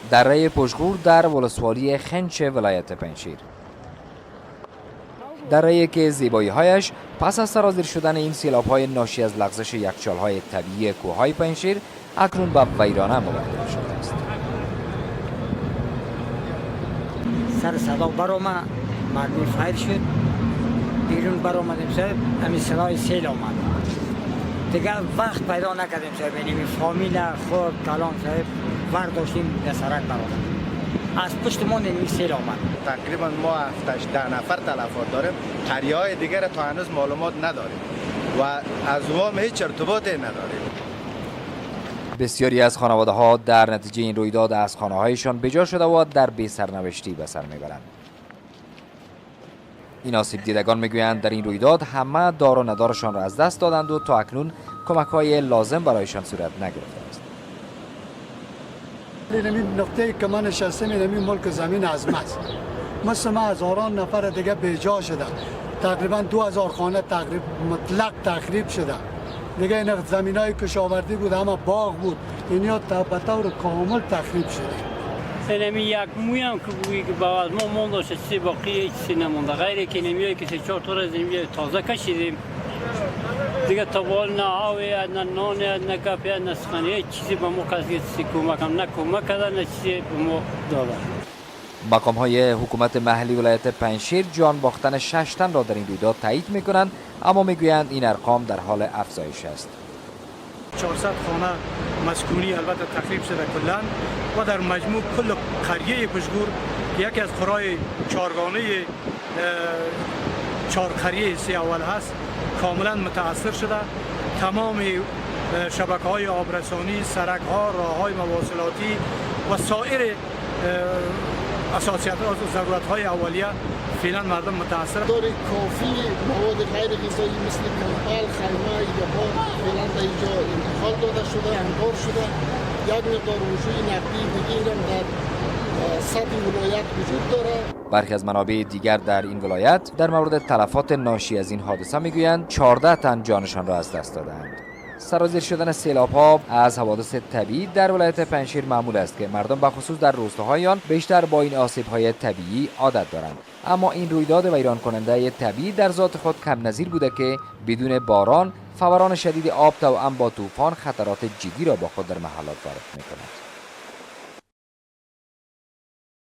دره پشغور در ولسوالی خنچ ولایت پنجشیر. دره‌ای که زیبایی‌هایش پس از سرازیر شدن این سیلاب‌های ناشی از لغزش یخچال‌های طبیعی کوه‌های پنجشیر اکنون به ویرانه مبدل شده است. سر صدا برآمد، مردم فایر شد، بیرون برآمدیم صاحب، همین صدای سیل آمد. دیگه وقت پیدا نکردیم صاحب، یعنی فامیل خود کلان صاحب برداشتیم به سرک برآمد. از پشت ما این سیل آمد. تقریبا ما 10 نفر تلفات داریم. قریه‌های دیگر تا هنوز معلومات نداریم و از عوام هیچ ارتباطی نداریم. بسیاری از خانواده‌ها در نتیجه این رویداد از خانه‌هایشان بجا شده و در بی‌سرنوشتی به سر می‌برند. این آسیب دیدگان میگویند در این رویداد همه دار و ندارشان را از دست دادند و تا اکنون کمک‌های لازم برایشان صورت نگرفته است. این نقطه‌ای که من نشستم این ملک زمین از ماست. مثل ما هزاران نفر دیگه بیجا شده. تقریبا 2000 خانه مطلق تخریب شده. دیگه این زمینای کشاورزی بود، همه باغ بود، اینیا به طور کامل تخریب شده. نمی یک موی هم که بویی که با از ما مونده شد، چیزی باقی چیزی نمونده، غیره که نمیایی که 3-4 طور از نمیایی تازه کشیدیم دیگه تا بال نه آوی، نه نانی، نه گپی، نه سخنی، چیزی به ما کسی کمک هم نه کمک کردن، نه چیزی به ما دادن. مقام‌های حکومت محلی ولایت پنجشیر جان باختن 6 تن را در این رویداد تایید می‌کنند، اما می‌گویند این ارقام در حال افزایش است. 400 خانه مسکونی البته تخریب شده کلاً و در مجموع کل قریه پشغور یکی از قرای چهارگانه 4 قریه سی اول هست کاملا متاثر شده. تمام شبکه‌های آبرسانی، سرک‌ها، راه‌های مواصلاتی و سایر اساسیات و ضرورت‌های اولیه فعلا مردم متاثر. دور کافی مواد غیر غذایی مثل کمپل، خیمه، یه‌ها فعلا در اینجا انتقال داده شده، انبار شده. یک مقدار وجود نقدی دیگه هم در سطح ولایت وجود داره. برخی از منابع دیگر در این ولایت در مورد تلفات ناشی از این حادثه میگویند 14 تن جانشان را از دست دادند. سرازیر شدن سیلاب‌ها از حوادث طبیعی در ولایت پنجشیر معمول است که مردم به خصوص در روستاهای آن بیشتر با این آسیب‌های طبیعی عادت دارند. اما این رویداد ویران کننده طبیعی در ذات خود کم نظیر بوده که بدون باران، فوران شدید آب توأم با طوفان خطرات جدی را با خود در محلات وارد می‌کند.